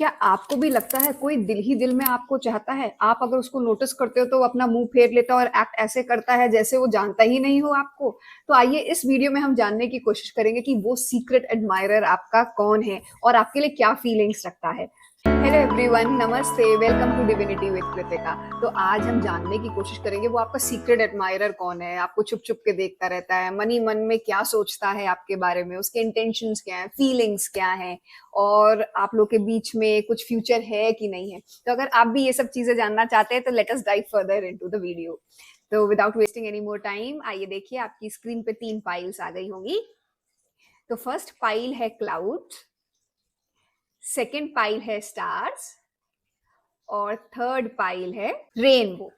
क्या आपको भी लगता है कोई दिल ही दिल में आपको चाहता है? आप अगर उसको नोटिस करते हो तो वो अपना मुँह फेर लेता है और एक्ट ऐसे करता है जैसे वो जानता ही नहीं हो आपको। तो आइए इस वीडियो में हम जानने की कोशिश करेंगे कि वो सीक्रेट एडमायरर आपका कौन है और आपके लिए क्या फीलिंग्स रखता है। हेलो एवरीवन, नमस्ते, welcome to divinity with Kritika. तो आज हम जानने की कोशिश करेंगे वो आपका सीक्रेट एडमायरर कौन है, आपको छुप-छुप के देखता रहता है, मन ही मन में क्या सोचता है आपके बारे में, उसके इंटेंशंस क्या हैं, फीलिंग्स क्या हैं और आप लोग के बीच में कुछ फ्यूचर है कि नहीं है। तो अगर आप भी ये सब चीज़ें जानना चाहते हैं तो let us dive further into the video. तो without wasting any more time आइए देखिए आपकी स्क्रीन पे 3 फाइल्स आ गई होंगी। तो फर्स्ट फाइल है क्लाउड, सेकंड फाइल है स्टार्स और थर्ड पाइल है रेनबो।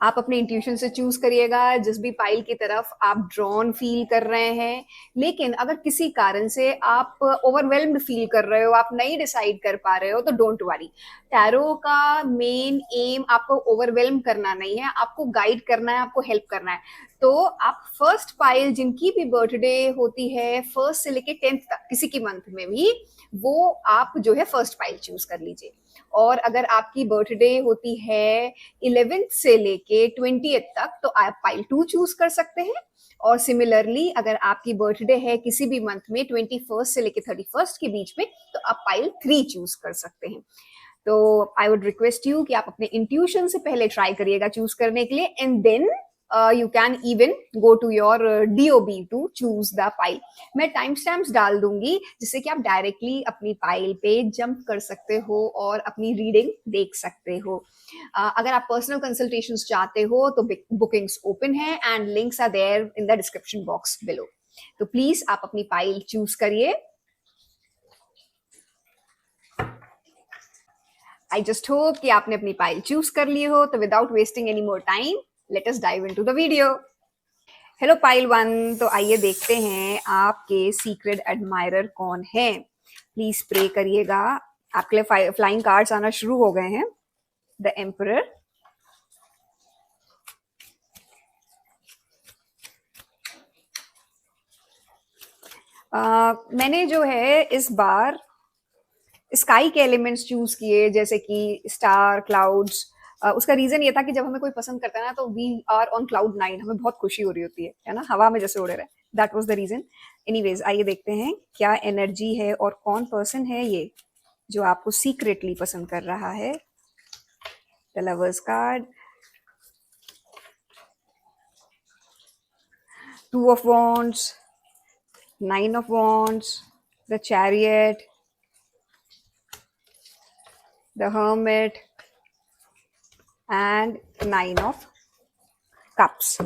आप अपने इंट्यूशन से चूज करिएगा जिस भी पाइल की तरफ आप ड्रॉन फील कर रहे हैं। लेकिन अगर किसी कारण से आप ओवरवेल्म्ड फील कर रहे हो, आप नहीं डिसाइड कर पा रहे हो, तो डोंट वरी। टैरो का मेन एम आपको ओवरवेल्म करना नहीं है, आपको गाइड करना है, आपको हेल्प करना है। तो आप फर्स्ट पाइल जिनकी भी बर्थडे होती है फर्स्ट से लेके 10th तक किसी की मंथ में भी, वो आप जो है फर्स्ट पाइल चूज कर लीजिए। और अगर आपकी बर्थडे होती है 11th से लेके 20th तक तो आप पाइल 2 चूज कर सकते हैं। और सिमिलरली अगर आपकी बर्थडे है किसी भी मंथ में 21st से लेके 31st के बीच में तो आप पाइल 3 चूज कर सकते हैं। तो आई वुड रिक्वेस्ट यू कि आप अपने इंट्यूशन से पहले ट्राई करिएगा चूज करने के लिए and then you can even go to your DOB to choose the pile. मैं टाइम स्टैम्प्स डाल दूंगी जिससे कि आप डायरेक्टली अपनी पाइल पे जंप कर सकते हो और अपनी रीडिंग देख सकते हो। अगर आप पर्सनल कंसल्टेशंस चाहते हो तो बुकिंग्स ओपन है and links are there in the description box below. तो प्लीज आप अपनी पाइल चूज करिए। आई जस्ट होप कि आपने अपनी पाइल चूज कर ली हो। तो without wasting any more time late us dive into the video. Hello pile one, तो आइए देखते हैं आपके सीक्रेट एडमायरर कौन है। प्लीज प्रे करिएगा। आपके लिए फ्लाइंग कार्ड्स आना शुरू हो गए हैं। द एम्परर, मैंने जो है इस बार स्काई के एलिमेंट्स चूज किए जैसे कि स्टार, क्लाउड्स। उसका रीजन ये था कि जब हमें कोई पसंद करता है ना तो वी आर ऑन क्लाउड 9, हमें बहुत खुशी हो रही होती है ना, हवा में जैसे उड़े रहे। That was the reason. Anyways आइए देखते हैं क्या एनर्जी है और कौन पर्सन है ये जो आपको सीक्रेटली पसंद कर रहा है। The lovers card, two of wands, nine of wands, the chariot, the hermit and nine of cups.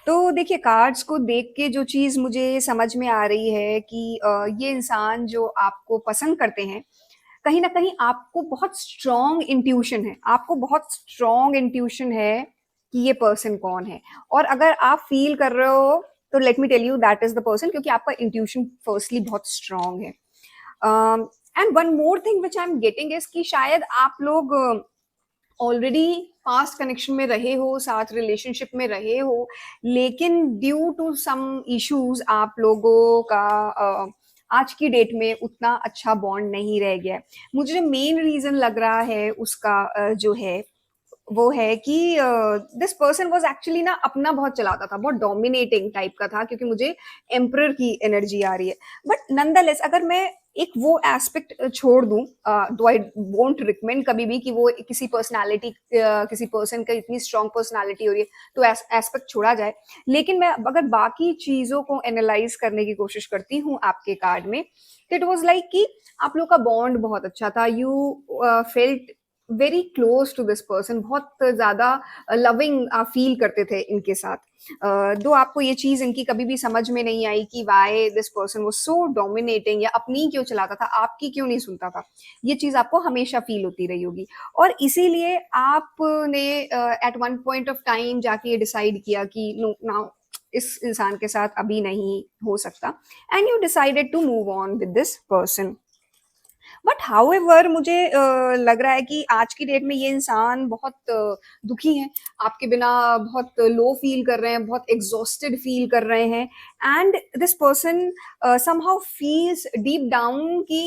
तो देखिए कार्ड्स को देख के जो चीज मुझे समझ में आ रही है कि ये इंसान जो आपको पसंद करते हैं, कहीं ना कहीं आपको बहुत स्ट्रॉन्ग इंट्यूशन है, आपको बहुत स्ट्रॉन्ग इंट्यूशन है कि ये पर्सन कौन है। और अगर आप फील कर रहे हो तो let me tell you that is the person, क्योंकि आपका इंट्यूशन फर्स्टली बहुत स्ट्रॉन्ग है। And one more thing which I am getting is कि शायद आप लोग ऑलरेडी पास्ट कनेक्शन में रहे हो, साथ रिलेशनशिप में रहे हो, लेकिन ड्यू टू सम इश्यूज आप लोगों का आज की डेट में उतना अच्छा बॉन्ड नहीं रह गया है। मुझे मेन रीजन लग रहा है उसका जो है वो है कि दिस पर्सन वाज एक्चुअली ना अपना बहुत चलाता था, बहुत डोमिनेटिंग टाइप का था, क्योंकि मुझे एम्परर की एनर्जी आ रही है। बट नंदलेस अगर मैं एक वो एस्पेक्ट छोड़ दूं, दो आई वोंट रिकमेंड कभी भी कि वो किसी पर्सनालिटी, किसी पर्सन का इतनी स्ट्रांग पर्सनालिटी हो रही है तो एस्पेक्ट छोड़ा जाए। लेकिन मैं अगर बाकी चीजों को एनालाइज करने की कोशिश करती हूँ आपके कार्ड में, तो इट वाज लाइक कि आप लोग का बॉन्ड बहुत अच्छा था। You felt very close to this person, बहुत ज्यादा लविंग आप फील करते थे इनके साथ। दो आपको ये चीज इनकी कभी भी समझ में नहीं आई कि वाई दिस पर्सन वो सो डोमिनेटिंग, या अपनी क्यों चलाता था, आपकी क्यों नहीं सुनता था। ये चीज आपको हमेशा फील होती रही होगी और इसीलिए आपने at one point of time जाके डिसाइड किया कि नो नाउ इस इंसान के साथ अभी नहीं हो सकता, and you decided to move on with this person. But however मुझे लग रहा है कि आज की डेट में ये इंसान बहुत दुखी है, आपके बिना बहुत लो फील कर रहे हैं, बहुत एग्जॉस्टेड फील कर रहे हैं। And this person somehow feels deep down कि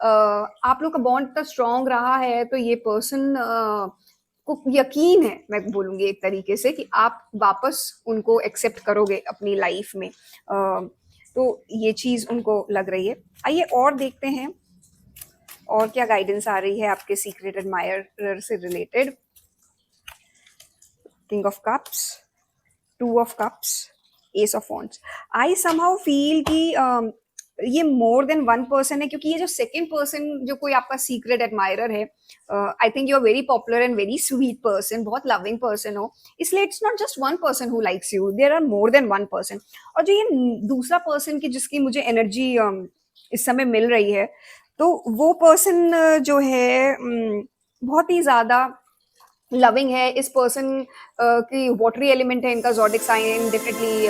आप लोग का बॉन्ड इतना स्ट्रांग रहा है, तो ये पर्सन को यकीन है, मैं बोलूँगी एक तरीके से, कि आप वापस उनको एक्सेप्ट करोगे अपनी लाइफ में। तो ये चीज़ उनको लग रही है। आइए और देखते हैं और क्या गाइडेंस आ रही है आपके सीक्रेट एडमायरर से related. King of cups, two of cups, S of wands. I somehow feel कि ये मोर देन वन पर्सन है, क्योंकि ये जो सेकंड पर्सन जो कोई आपका सीक्रेट एडमायरर है, I think you are very popular and very sweet person, बहुत लविंग पर्सन हो, इसलिए it's not just one person who likes you, there are more than one person. और जो ये दूसरा पर्सन की जिसकी मुझे एनर्जी इस समय मिल रही है, तो वो पर्सन जो है बहुत ही ज्यादा लविंग है। इस पर्सन की वाटरी एलिमेंट है, इनका zodiac sign definitely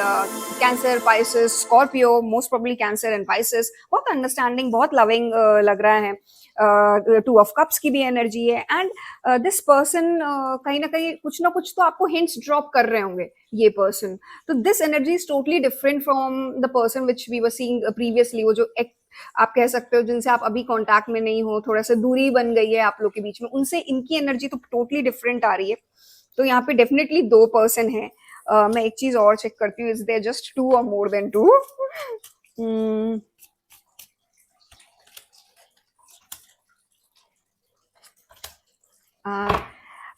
Cancer, Pisces, Scorpio, most probably Cancer and Pisces. बहुत अंडरस्टैंडिंग, बहुत लविंग लग रहा है। टू ऑफ कप्स की भी एनर्जी है, एंड दिस पर्सन कहीं ना कहीं कुछ ना कुछ तो आपको हिंट्स ड्रॉप कर रहे होंगे ये पर्सन। तो this energy is totally different from the person which we were seeing previously. वो जो आप कह सकते हो जिनसे आप अभी कांटेक्ट में नहीं हो, थोड़ा सा दूरी बन गई है आप लोग के बीच में, उनसे इनकी एनर्जी तो टोटली डिफरेंट आ रही है। तो यहाँ पे डेफिनेटली दो पर्सन है। मैं एक चीज और चेक करती हूँ, इज देयर जस्ट टू और मोर देन टू?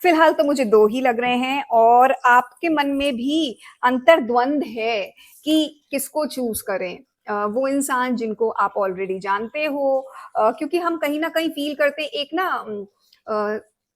फिलहाल तो मुझे दो ही लग रहे हैं, और आपके मन में भी अंतर्द्वंद है कि किसको चूज करें। वो इंसान जिनको आप ऑलरेडी जानते हो, क्योंकि हम कहीं ना कहीं फील करते एक ना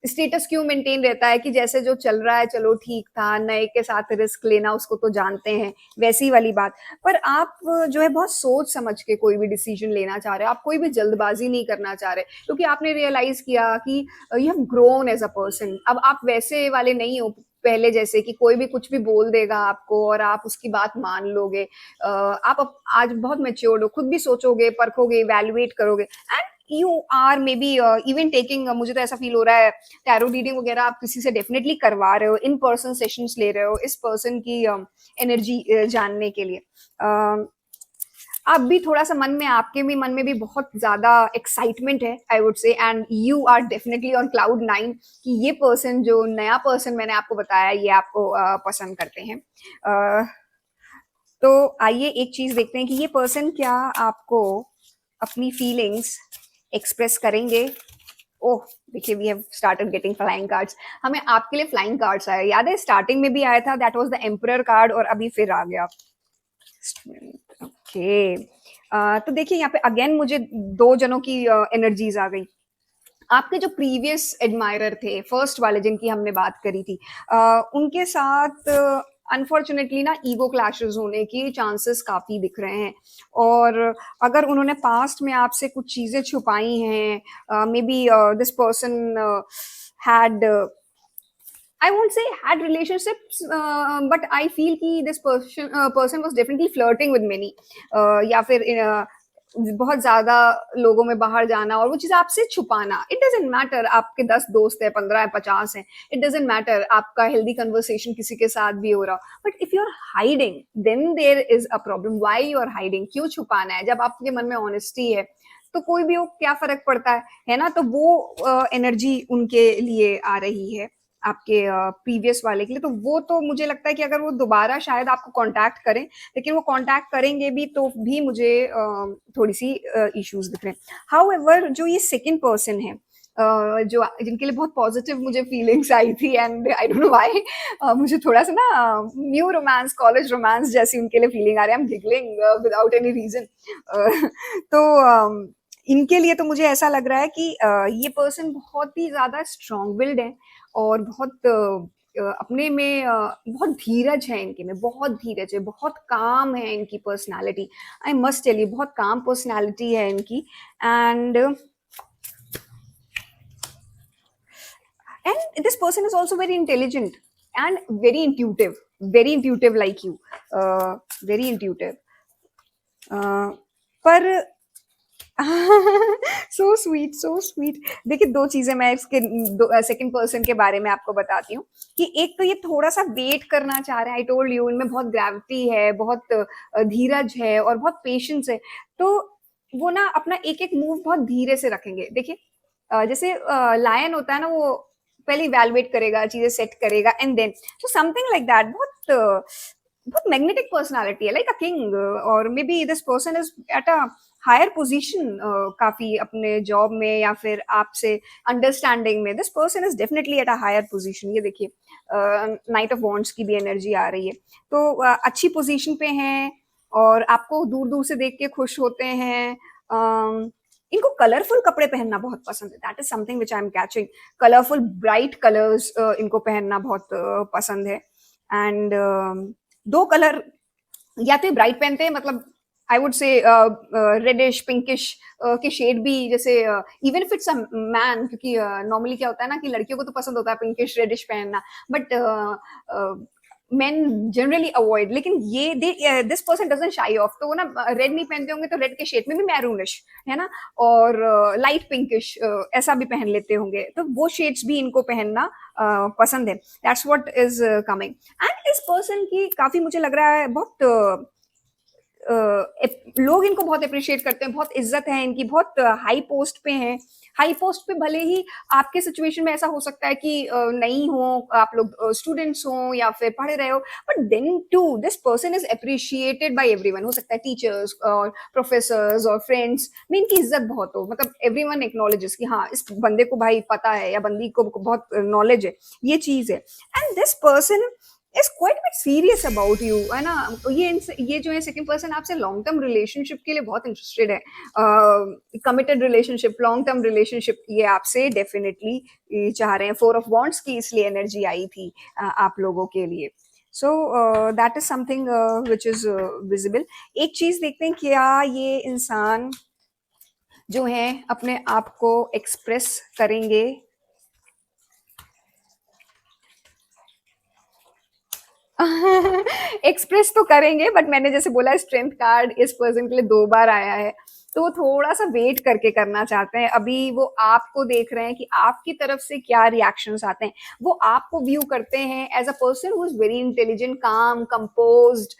स्टेटस क्यों मेंटेन रहता है कि जैसे जो चल रहा है चलो ठीक था, नए के साथ रिस्क लेना उसको तो जानते हैं, वैसी वाली बात। पर आप जो है बहुत सोच समझ के कोई भी डिसीजन लेना चाह रहे हो, आप कोई भी जल्दबाजी नहीं करना चाह रहे, क्योंकि आपने रियलाइज किया कि you have grown as a person. अब आप वैसे वाले नहीं हो पहले जैसे कि कोई भी कुछ भी बोल देगा आपको और आप उसकी बात मान लोगे। आप आज बहुत मेच्योर्ड हो, खुद भी सोचोगे, परखोगे, इवेल्युएट करोगे, and you are may be even taking, मुझे तो ऐसा फील हो रहा है, टैरो रीडिंग वगैरह आप किसी से डेफिनेटली करवा रहे हो, इन पर्सन सेशंस ले रहे हो इस पर्सन की एनर्जी जानने के लिए। आप भी थोड़ा सा मन में, आपके भी मन में भी बहुत ज्यादा एक्साइटमेंट है I would say, and you are definitely on cloud nine कि ये पर्सन, जो नया पर्सन मैंने आपको बताया, ये आपको पसंद करते हैं। तो आइए एक चीज देखते हैं कि ये पर्सन क्या आपको अपनी फीलिंग्स एक्सप्रेस करेंगे। ओह, देखिए we have started getting flying cards. हमें आपके लिए फ्लाइंग कार्ड्स आए, याद है स्टार्टिंग में भी आया था, that was the emperor card, और अभी फिर आ गया। ओके, तो देखिए यहाँ पे अगेन मुझे दो जनों की एनर्जीज आ गई। आपके जो प्रीवियस एडमायरर थे, फर्स्ट वाले जिनकी हमने बात करी थी, उनके साथ अनफॉर्चुनेटली ना ईगो क्लैशेस होने की चांसेस काफी दिख रहे हैं। और अगर उन्होंने पास्ट में आपसे कुछ चीजें छुपाई हैं, मे be this person had, I won't say had relationships, but I feel कि this person was definitely flirting with many, या फिर बहुत ज्यादा लोगों में बाहर जाना और वो चीज आपसे छुपाना। इट डजेंट मैटर आपके 10 दोस्त है, 15 है, 50 है, इट डजेंट मैटर आपका हेल्दी कन्वर्सेशन किसी के साथ भी हो रहा, but if you are hiding then there is a problem. Why you are hiding, क्यों छुपाना है? जब आपके मन में ऑनेस्टी है तो कोई भी हो, क्या फर्क पड़ता है ना? तो वो एनर्जी उनके लिए आ रही है, आपके प्रीवियस वाले के लिए। तो वो तो मुझे लगता है कि अगर वो दोबारा शायद आपको कांटेक्ट करें, लेकिन वो कांटेक्ट करेंगे भी तो भी मुझे थोड़ी सी इश्यूज दिख रहे हैं। हाउएवर जो ये सेकंड पर्सन है, जो जिनके लिए बहुत पॉजिटिव मुझे फीलिंग्स आई थी, and I don't know why मुझे थोड़ा सा ना न्यू रोमांस, कॉलेज रोमांस जैसी उनके लिए फीलिंग आ रही है। I am giggling without any reason. तो इनके लिए तो मुझे ऐसा लग रहा है कि ये पर्सन बहुत ही ज्यादा स्ट्रॉन्ग विल्ड है, और बहुत अपने में बहुत धीरज है इनके में, बहुत धीरज है, बहुत काम है इनकी personality. I must tell you, बहुत काम पर्सनालिटी है इनकी। And this person is also very intelligent and very intuitive like you, very intuitive, पर सो स्वीट, सो स्वीट। देखिए दो चीजें मैं इसके सेकंड पर्सन के बारे में आपको बताती हूँ कि एक तो ये थोड़ा सा वेट करना चाह रहा है। आई टोल्ड यू, इनमें बहुत ग्रेविटी है, बहुत धीरज है और बहुत पेशेंस है। तो वो ना अपना एक-एक मूव बहुत धीरे से रखेंगे। देखिए जैसे लायन होता है ना, वो पहले इवैल्यूएट करेगा, चीज़ें सेट करेगा and then so something like that. बहुत मैग्नेटिक पर्सनैलिटी है, लाइक अ किंग, और may be this person is at a higher position, काफ़ी अपने जॉब में या फिर आपसे अंडरस्टैंडिंग में। This person is definitely at a higher position. ये देखिए नाइट ऑफ वांड्स की भी एनर्जी आ रही है। तो अच्छी पोज़ीशन पे हैं और आपको दूर-दूर से देख के खुश होते हैं। इनको कलरफुल कपड़े पहनना बहुत पसंद है। That is something which I am catching. Colourful bright colours इनको पहनना बहुत पसंद है। एंड 2 कलर या तो ये ब्राइट पहनते हैं, मतलब I would say reddish, pinkish के शेड भी, जैसे even if it's a man, क्योंकि नॉर्मली क्या होता है ना कि लड़कियों को तो पसंद होता है पिंकिश रेडिश पहनना, बट मेन जनरली अवॉइड। लेकिन ये दिस पर्सन डजंट शाई ऑफ, तो वो ना रेड नहीं पहनते होंगे तो रेड के शेड में भी मैरूनिश, है ना, और लाइट पिंकिश ऐसा भी पहन लेते होंगे, तो वो शेड्स भी इनको पहनना पसंद है। That's what is coming. And इस पर्सन की काफी मुझे लग रहा है बहुत लोग इनको बहुत अप्रिशिएट करते हैं, बहुत इज्जत है इनकी, बहुत हाई पोस्ट पे हैं। हाई पोस्ट पे भले ही आपके सिचुएशन में ऐसा हो सकता है कि नहीं हो, आप लोग स्टूडेंट्स हो या फिर पढ़ रहे हो, but then too this person is appreciated by everyone. हो सकता है टीचर्स और प्रोफेसर्स और फ्रेंड्स में इनकी इज्जत बहुत हो, मतलब एवरीवन एक्नॉलेजेस कि हाँ इस बंदे को भाई पता है या बंदी को बहुत नॉलेज है, ये चीज है। And this person is quite bit serious about you, है ना। ये जो है सेकंड पर्सन आपसे लॉन्ग टर्म रिलेशनशिप के लिए बहुत इंटरेस्टेड है। Committed relationship, long term relationship ये आपसे डेफिनेटली चाह रहे हैं। फोर ऑफ वॉन्ट्स की इसलिए एनर्जी आई थी आप लोगों के लिए। So that is something which is visible. एक चीज देखते हैं, क्या ये इंसान जो है अपने आप को एक्सप्रेस करेंगे। एक्सप्रेस तो करेंगे, बट मैंने जैसे बोला स्ट्रेंथ कार्ड इस पर्सन के लिए 2 बार आया है, तो वो थोड़ा-सा वेट करके करना चाहते हैं। अभी वो आपको देख रहे हैं कि आपकी तरफ से क्या रिएक्शंस आते हैं। वो आपको व्यू करते हैं as a person who is very intelligent, काम, कंपोज्ड,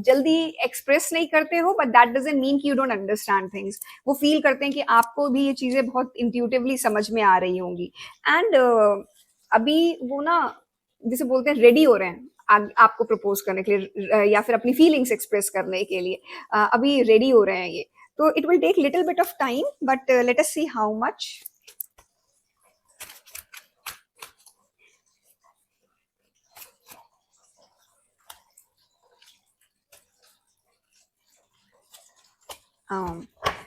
जल्दी एक्सप्रेस नहीं करते हो, बट दैट डज़न्ट मीन कि यू डोंट अंडरस्टैंड थिंग्स। वो फील करते हैं कि आपको भी ये चीज़ें बहुत इंट्यूटिवली समझ में आ रही होंगी। एंड अभी वो ना, जिसे बोलते हैं रेडी हो रहे हैं आपको प्रपोज करने के लिए, या फिर अपनी फीलिंग्स एक्सप्रेस करने के लिए अभी रेडी हो रहे हैं ये। तो it will take little bit of time, but let us see how much.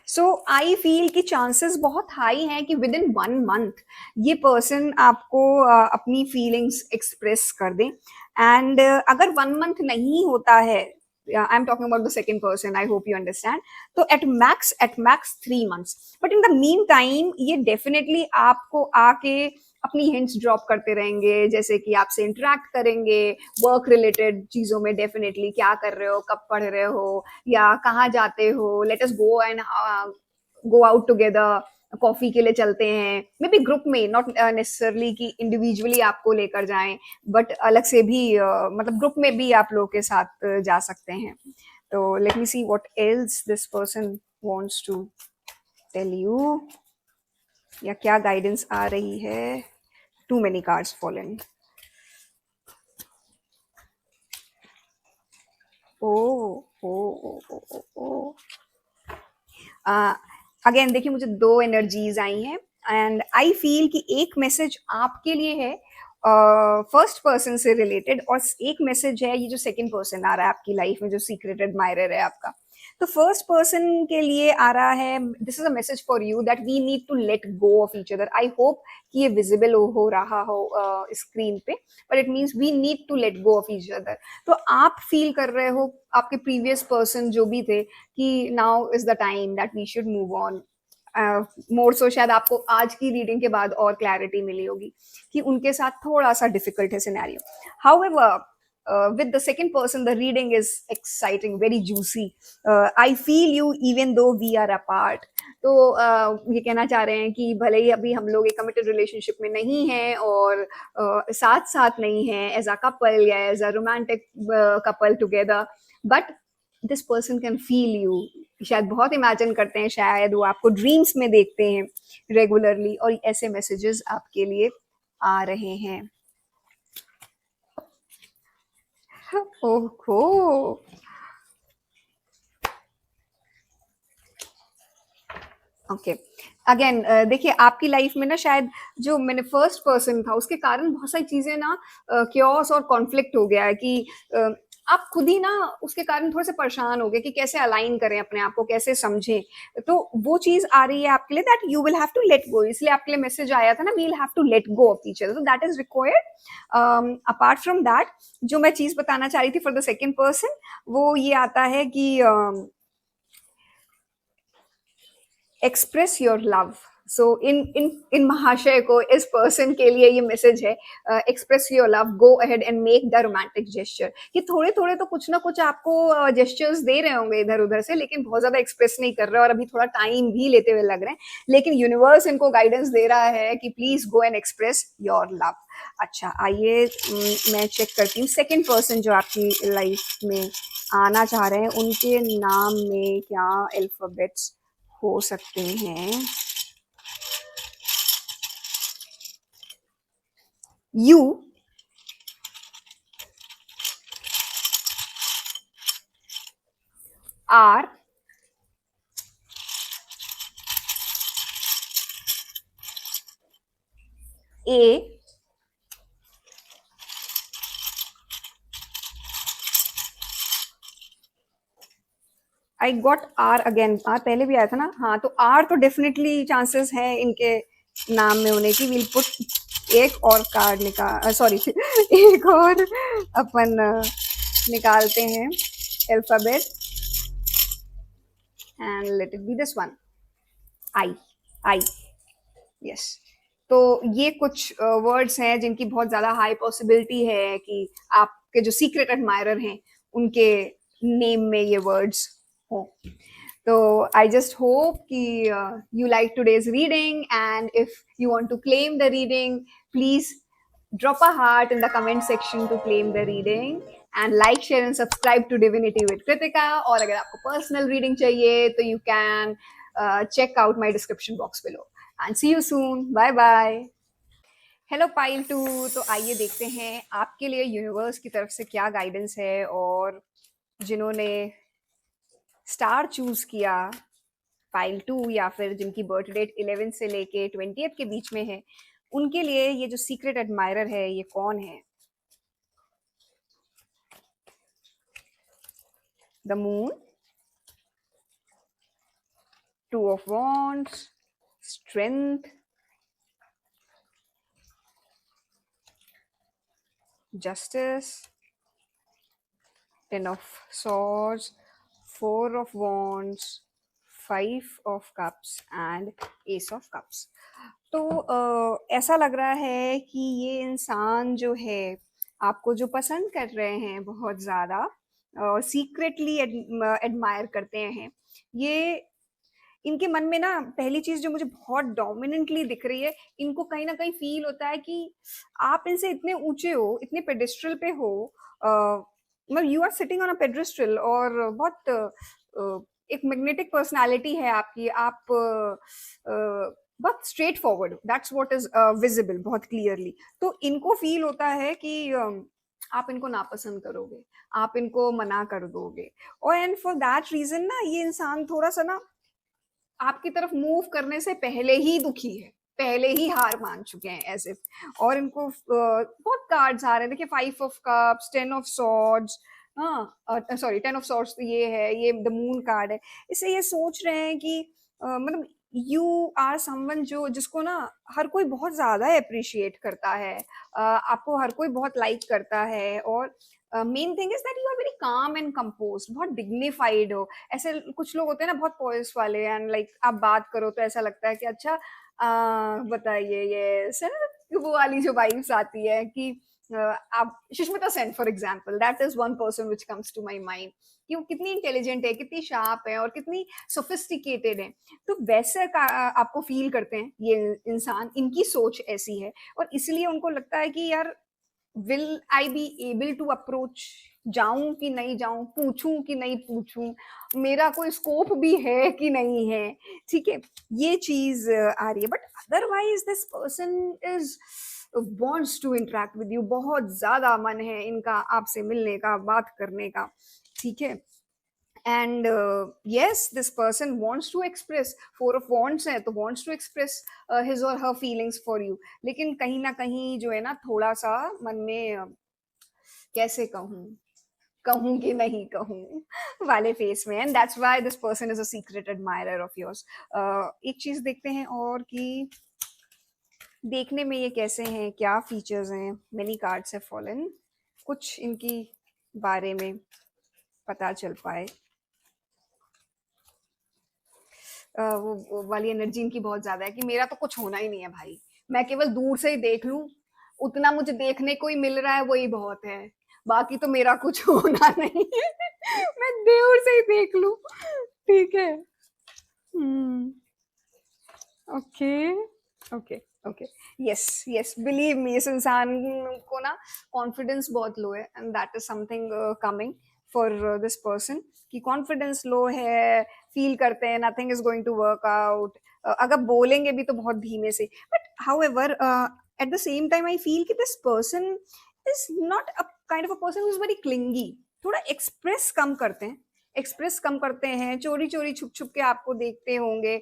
So I feel कि चांसेस बहुत हाई हैं कि विद इन 1 मंथ ये पर्सन आपको अपनी फीलिंग्स एक्सप्रेस कर दें। एंड अगर 1 मंथ नहीं होता है, I am talking about the second person, I hope you understand, तो at max 3 months. But in the meantime ये डेफिनेटली आपको आके अपनी हिंट्स ड्रॉप करते रहेंगे, जैसे कि आपसे इंटरेक्ट करेंगे वर्क रिलेटेड चीजों में। डेफिनेटली क्या कर रहे हो, कब पढ़ रहे हो, या कहाँ जाते हो, let us go and go out together, coffee के लिए चलते हैं, मे बी ग्रुप में, नॉट नेसेसरली कि इंडिविजुअली आपको लेकर जाएं, बट अलग से भी मतलब ग्रुप में भी आप लोगों के साथ जा सकते हैं। तो let me see what else this person wants to tell you, या क्या गाइडेंस आ रही है। Too many cards fallen. Oh oh oh oh oh oh again देखिए, मुझे 2 एनर्जीज आई हैं एंड आई फील कि एक मैसेज आपके लिए है फर्स्ट पर्सन से रिलेटेड, और एक मैसेज है ये जो सेकंड पर्सन आ रहा है आपकी लाइफ में, जो सीक्रेट एडमायरर है आपका। तो फर्स्ट पर्सन के लिए आ रहा है, this is a message for you that we need to let go of each other. I hope कि ये विजिबल हो रहा हो स्क्रीन पे, but it means we need to let go of each other. तो आप फील कर रहे हो, आपके प्रीवियस पर्सन जो भी थे, कि now is the time that we should move on. More so शायद आपको आज की रीडिंग के बाद और क्लैरिटी मिली होगी कि उनके साथ थोड़ा सा डिफिकल्ट है scenario. However with the second person the reading is exciting, very juicy. I feel you even though we are apart. तो ये कहना चाह रहे हैं कि भले ही अभी हम लोग एक कमिटेड रिलेशनशिप में नहीं हैं और साथ साथ नहीं हैं एज अ कपल या as a romantic couple together, but this person can feel you. शायद बहुत इमेजिन करते हैं, शायद वो आपको ड्रीम्स में देखते हैं रेगुलरली और ऐसे मैसेजेस आपके लिए आ रहे हैं। ओहो! ओके। अगेन देखिए आपकी लाइफ में ना शायद जो मैंने फर्स्ट पर्सन था उसके कारण बहुत सारी चीज़ें ना chaos और कॉन्फ्लिक्ट हो गया है कि अ, आप खुद ही ना उसके कारण थोड़े से परेशान हो गए कि कैसे अलाइन करें अपने आप को, कैसे समझें। तो वो चीज़ आ रही है आपके लिए that you will have to let go, इसलिए आपके लिए मैसेज आया था ना, we will have to let go of each other, तो that is required. Apart from that जो मैं चीज़ बताना चाह रही थी फॉर द सेकंड पर्सन, वो ये आता है कि एक्सप्रेस योर लव। सो इन इन इन महाशय को, इस पर्सन के लिए ये मैसेज है, express your love, go ahead and make the romantic gesture. कि थोड़े थोड़े तो कुछ ना कुछ आपको जेस्चर्स दे रहे होंगे इधर उधर से, लेकिन बहुत ज्यादा एक्सप्रेस नहीं कर रहे और अभी थोड़ा टाइम भी लेते हुए लग रहे हैं, लेकिन यूनिवर्स इनको गाइडेंस दे रहा है कि please go and express your love. अच्छा आइए मैं चेक करती हूँ सेकेंड पर्सन जो आपकी लाइफ में आना चाह रहे हैं, उनके नाम में क्या अल्फाबेट्स हो सकते हैं। You, R, A, I got R again, R पहले भी आया था ना, हाँ तो आर तो डेफिनेटली चांसेस है इनके नाम में होने की। विल पुट एक और कार्ड निकाल, सॉरी एक और अपन निकालते हैं alphabet and let it be this one, I. I, yes. तो ये कुछ वर्ड्स हैं जिनकी बहुत ज्यादा हाई पॉसिबिलिटी है कि आपके जो सीक्रेट एडमायरर हैं उनके नेम में ये वर्ड्स हो। तो आई जस्ट होप कि you like today's reading, and if you want to claim the reading, please drop a heart in the comment section to claim the reading, and like, share and subscribe to Divinity with Kritika। और अगर आपको personal reading चाहिए तो you can check out my description box below, and see you soon, bye bye। Hello pile two, तो आइए देखते हैं आपके लिए यूनिवर्स की तरफ से क्या गाइडेंस है, और जिन्होंने स्टार चूज किया पाइल टू, या फिर जिनकी बर्थ डेट 11 से लेके 20th के बीच में है, उनके लिए ये जो सीक्रेट एडमायरर है ये कौन है। The moon, two of wands, strength, justice, ten of swords, four of wands, five of cups and S of cups. तो ऐसा लग रहा है कि ये इंसान जो है आपको जो पसंद कर रहे हैं बहुत ज़्यादा और सीक्रेटली एडमायर करते हैं, ये इनके मन में ना पहली चीज जो मुझे बहुत डोमिनेंटली दिख रही है, इनको कहीं ना कहीं फील होता है कि आप इनसे इतने ऊंचे हो, इतने पेडेस्ट्रल पे हो, मतलब you are sitting on a pedestal, और बहुत एक मैग्नेटिक पर्सनालिटी है आपकी, आप बहुत straight forward, that's what is visible बहुत क्लियरली। तो इनको फील होता है कि आप इनको नापसंद करोगे, आप इनको मना कर दोगे, और एंड फॉर दैट रीजन ना ये इंसान थोड़ा सा ना आपकी तरफ मूव करने से पहले ही दुखी है, पहले ही हार मान चुके हैं एज इफ। और इनको बहुत कार्ड्स आ रहे हैं, देखिए 5 of cups, 10 of swords, हाँ सॉरी 10 of swords तो ये है, ये द मून कार्ड है। इससे ये सोच रहे हैं कि मतलब यू आर समवन जो जिसको ना हर कोई बहुत ज्यादा अप्रिशिएट करता है, आपको हर कोई बहुत लाइक करता है, और main thing is that you are very calm and compose, बहुत डिग्निफाइड हो। ऐसे कुछ लोग होते हैं ना बहुत पॉइस वाले, एंड लाइक आप बात करो तो ऐसा लगता है कि अच्छा बताइए, ये सर वो वाली जो वाइब्स आती है कि आप Sushmita Sen for example, that is one person which comes to my mind, कि वो कितनी इंटेलिजेंट है, कितनी शार्प है और कितनी सोफिस्टिकेटेड है। तो वैसे आपको फील करते हैं ये इंसान, इनकी सोच ऐसी है, और इसलिए उनको लगता है कि यार will I be able to approach, जाऊं कि नहीं जाऊं, पूछूं कि नहीं पूछूं, मेरा कोई स्कोप भी है कि नहीं है, ठीक है, ये चीज आ रही है। But otherwise this person is wants to interact with you, बहुत ज्यादा मन है इनका आपसे मिलने का, बात करने का, ठीक है। And yes, this person wants to express, four of wands है तो wants to express his or her feelings for you, लेकिन कहीं ना कहीं जो है ना थोड़ा सा मन में कैसे कहूँ, कहूँ कि नहीं कहूँ वाले फेस में, and that's why this person is a secret admirer of yours. एक चीज देखते हैं और कि देखने में ये कैसे हैं, क्या फीचर्स हैं। मेनी कार्ड्स हैव फॉलन, कुछ इनकी बारे में पता चल पाए। वो वाली एनर्जी इनकी बहुत ज्यादा है कि मेरा तो कुछ होना ही नहीं है भाई, मैं केवल दूर से ही देख लूं, उतना मुझे देखने को ही मिल रहा है वही बहुत है, बाकी तो मेरा कुछ होना नहीं है मैं दूर से ही देख लूं, ठीक है। Hmm, okay okay okay, yes yes, believe me, इस इंसान को ना कॉन्फिडेंस बहुत लो है, and that is something coming for this person, कि कॉन्फिडेंस लो है, फील करते हैं nothing is going to work out, अगर बोलेंगे भी तो बहुत धीमे से। But however at the same time I feel कि this person is not a kind of a person who is very clingy, थोड़ा एक्सप्रेस कम करते हैं, एक्सप्रेस कम करते हैं, चोरी चोरी छुप छुप के आपको देखते होंगे,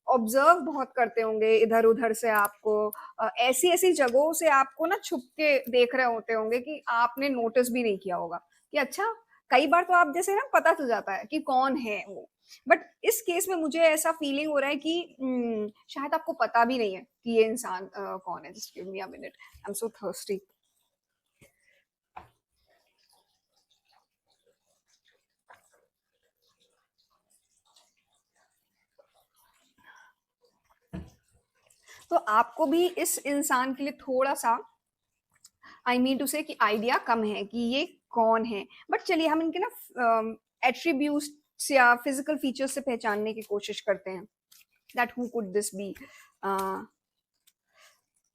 ऑब्जर्व बहुत करते होंगे इधर उधर से आपको, ऐसी ऐसी जगहों से आपको ना छुप के देख रहे होते होंगे कि आपने नोटिस भी नहीं किया होगा कि अच्छा, कई बार तो आप जैसे ना पता चल जाता है कि कौन है वो, बट इस केस में मुझे ऐसा फीलिंग हो रहा है कि शायद आपको पता भी नहीं है कि ये इंसान कौन है। Just give me a minute, I am so thirsty. तो आपको भी इस इंसान के लिए थोड़ा सा, आई मीन टू से कि आइडिया कम है कि ये कौन है, बट चलिए हम इनके ना एट्रीब्यूट्स या फिजिकल फीचर्स से पहचानने की कोशिश करते हैं, that who could this be.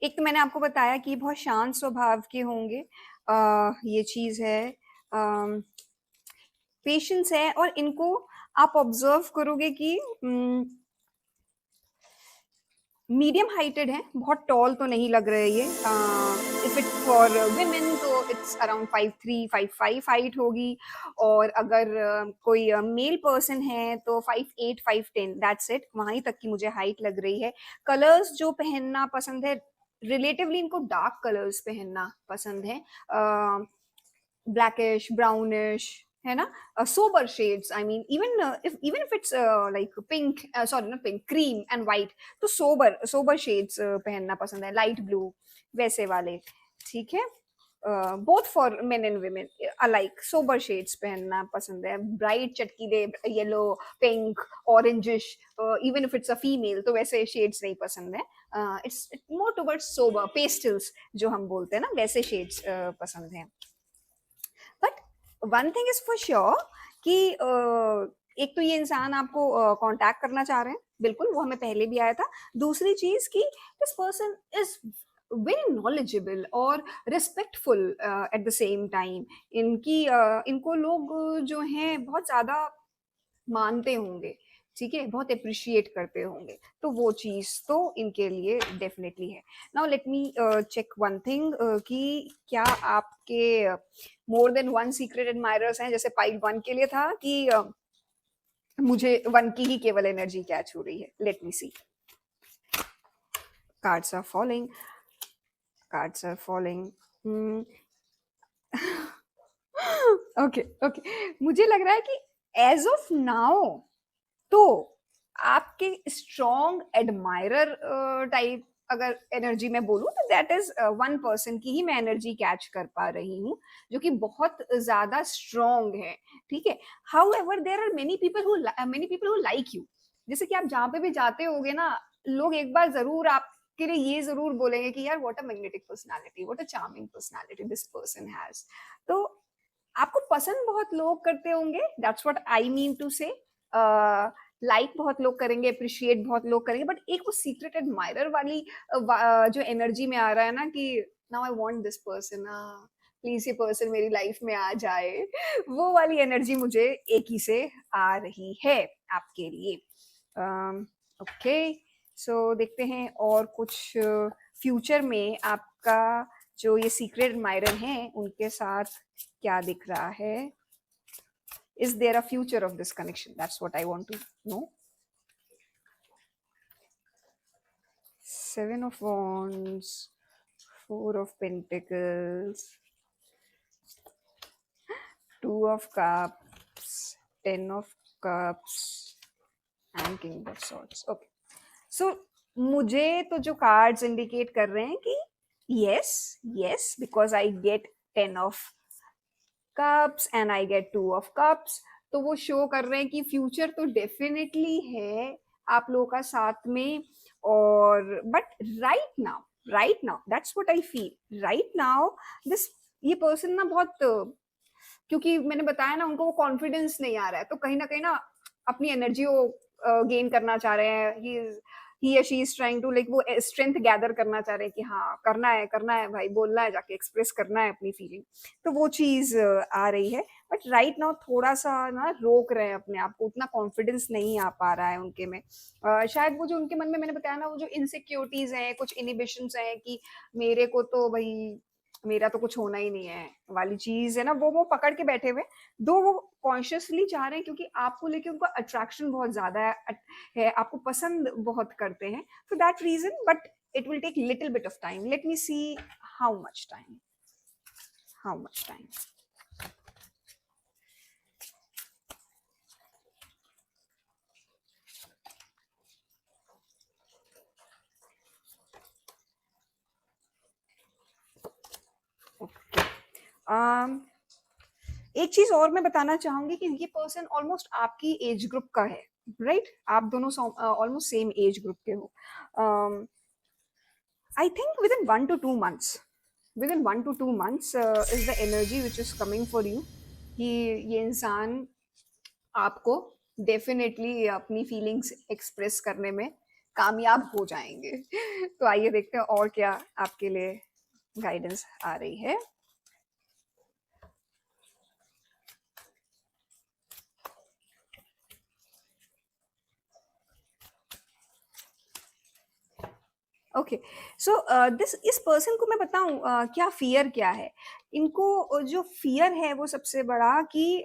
एक तो मैंने आपको बताया कि बहुत शांत स्वभाव के होंगे, ये चीज है, पेशेंस है, और इनको आप ऑब्जर्व करोगे कि मीडियम हाइटेड है, बहुत टॉल तो नहीं लग रहे ये, इफ इट फॉर विमेन तो इट्स अराउंड 5'3" 5'5" हाइट होगी, और अगर कोई मेल पर्सन है तो 5'8" 5'10", दैट्स इट, वहीं तक की मुझे हाइट लग रही है। कलर्स जो पहनना पसंद है, रिलेटिवली इनको डार्क कलर्स पहनना पसंद है, ब्लैकिश ब्राउनिश, है ना, sober shades, I mean, even if it's like pink, sorry not pink, cream and white, तो sober shades पहनना पसंद है, light blue वैसे वाले, ठीक है। Both for men and women alike, sober shades पहनना पसंद है, ब्राइट चटकीले yellow pink orangish, even if it's a female तो वैसे शेड्स नहीं पसंद है, it's more towards sober pastels जो हम बोलते हैं ना, वैसे शेड्स पसंद हैं। But one thing is for sure कि एक तो ये इंसान आपको कांटेक्ट करना चाह रहे हैं, बिल्कुल, वो हमें पहले भी आया था। दूसरी चीज कि this person is very knowledgeable और respectful at the same time, इनको लोग जो हैं बहुत ज्यादा मानते होंगे, ठीक है, बहुत अप्रिशिएट करते होंगे, तो वो चीज तो इनके लिए डेफिनेटली है। Now let me check one thing कि क्या आपके more than one secret admirers हैं, जैसे पाइल वन के लिए था कि मुझे वन की ही केवल एनर्जी कैच हो रही है। Let me see, cards are following, cards are following, okay okay, मुझे लग रहा है कि एज ऑफ नाउ तो आपके स्ट्रॉन्ग एडमायरर टाइप अगर एनर्जी में बोलूं तो दैट इज वन पर्सन की ही मैं एनर्जी कैच कर पा रही हूँ, जो कि बहुत ज्यादा स्ट्रॉन्ग है, ठीक है। However there are many people who like you, जैसे कि आप जहाँ पे भी जाते होगे ना, लोग एक बार जरूर आपके लिए ये जरूर बोलेंगे कि यार what a magnetic personality, what a charming personality this person has, तो आपको पसंद बहुत लोग करते होंगे, that's what I mean to say. Like बहुत लोग करेंगे, अप्रिशिएट बहुत लोग करेंगे, बट एक वो सीक्रेट एडमायरर वाली जो एनर्जी में आ रहा है ना कि now I want this person, please ये पर्सन मेरी लाइफ में आ जाए, वो वाली एनर्जी मुझे एक ही से आ रही है आपके लिए। ओके, सो देखते हैं और कुछ फ्यूचर में आपका जो ये सीक्रेट एडमायरर हैं उनके साथ क्या दिख रहा है। Is there a future of this connection, that's what I want to know. Seven of Wands, Four of Pentacles, Two of Cups, Ten of Cups and King of Swords. Okay. So मुझे तो जो cards indicate कर रहे हैं कि yes, yes, because I get 10 of Cups and I get 2 of Cups, तो वो show कर रहे हैं कि फ्यूचर तो डेफिनेटली है आप लोगों का साथ में। और but right now that's what I feel right now, this ये पर्सन ना बहुत, क्योंकि मैंने बताया ना उनको वो कॉन्फिडेंस नहीं आ रहा है, तो कहीं ना अपनी एनर्जी को गेन करना चाह रहे हैं। ही या she is trying to like वो स्ट्रेंथ गैदर करना चाह रहे हैं कि हाँ करना है भाई, बोलना है, जाके एक्सप्रेस करना है अपनी फीलिंग, तो वो चीज आ रही है। बट राइट नाउ थोड़ा सा ना रोक रहे हैं अपने आप को, उतना कॉन्फिडेंस नहीं आ पा रहा है उनके में। शायद वो जो उनके मन में मैंने बताया ना, वो जो इनसिक्योरिटीज हैं, कुछ इनिबिशंस हैं कि मेरे को तो भाई मेरा तो कुछ होना ही नहीं है वाली चीज है ना, वो पकड़ के बैठे हुए। दो वो कॉन्शियसली चाह रहे हैं क्योंकि आपको लेके उनको अट्रैक्शन बहुत ज्यादा है, आपको पसंद बहुत करते हैं, for that reason. But it will take little bit of time, let me see how much time, how much time. एक चीज और मैं बताना चाहूंगी कि ये पर्सन ऑलमोस्ट आपकी एज ग्रुप का है, राइट आप दोनों ऑलमोस्ट सेम एज ग्रुप के हो। I think with in 1 to 2 months, within 1 to 2 months is the energy which is coming for you, कि ये इंसान आपको डेफिनेटली अपनी फीलिंग्स एक्सप्रेस करने में कामयाब हो जाएंगे। तो आइए देखते हैं और क्या आपके लिए गाइडेंस आ रही है। ओके, सो दिस इस पर्सन को मैं बताऊं क्या फियर क्या है इनको। जो फियर है वो सबसे बड़ा कि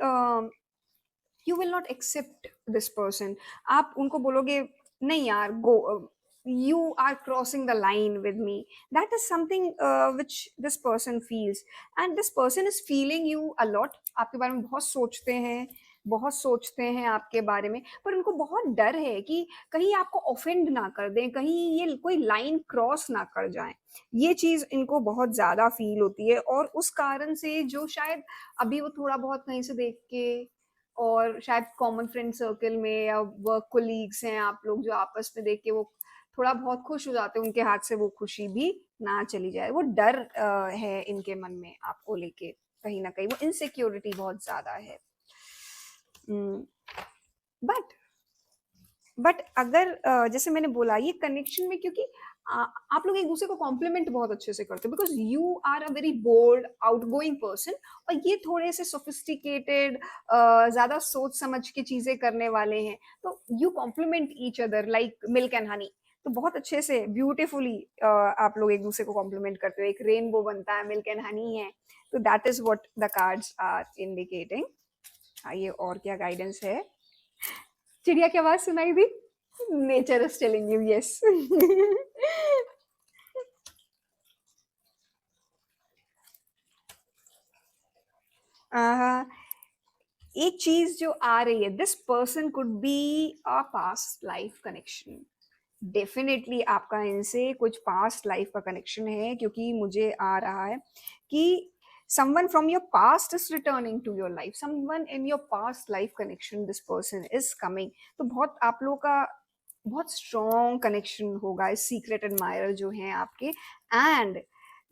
you will not accept this person. आप उनको बोलोगे नहीं यार गो, you are crossing the line with me, that is something which this person feels, and this person is feeling you a lot। आपके बारे में बहुत सोचते हैं, बहुत सोचते हैं आपके बारे में, पर उनको बहुत डर है कि कहीं आपको ऑफेंड ना कर दें, कहीं ये कोई लाइन क्रॉस ना कर जाए। ये चीज इनको बहुत ज्यादा फील होती है, और उस कारण से जो शायद अभी वो थोड़ा बहुत कहीं से देख के, और शायद कॉमन फ्रेंड सर्कल में या वर्क कोलीग्स हैं आप लोग, जो आपस में देख के वो थोड़ा बहुत खुश हो जाते हैं, उनके हाथ से वो खुशी भी ना चली जाए। वो डर है इनके मन में आपको लेके, कहीं ना कहीं वो इनसिक्योरिटी बहुत ज्यादा है। बट अगर जैसे मैंने बोला ये कनेक्शन में, क्योंकि आप लोग एक दूसरे को कॉम्प्लीमेंट बहुत अच्छे से करते हो, because you are a very bold outgoing person, और ये थोड़े से सोफिस्टिकेटेड, ज्यादा सोच समझ के चीजें करने वाले हैं, तो you compliment each other like milk and honey. तो बहुत अच्छे से ब्यूटीफुली आप लोग एक दूसरे को कॉम्प्लीमेंट करते हो, एक रेनबो बनता है, मिल्क एंड हनी है। तो that is what the cards are indicating. आइए और क्या गाइडेंस है। चिड़िया की आवाज सुनाई दी, nature is telling you yes. एक चीज जो आ रही है, this person could be a past life connection. Definitely आपका इनसे कुछ पास्ट लाइफ का कनेक्शन है, क्योंकि मुझे आ रहा है कि someone from your past is returning to your life, someone in your past life connection, this person is coming। तो बहुत आप लोगों का बहुत स्ट्रॉन्ग कनेक्शन होगा इस सीक्रेट एडमायरर जो हैं आपके, and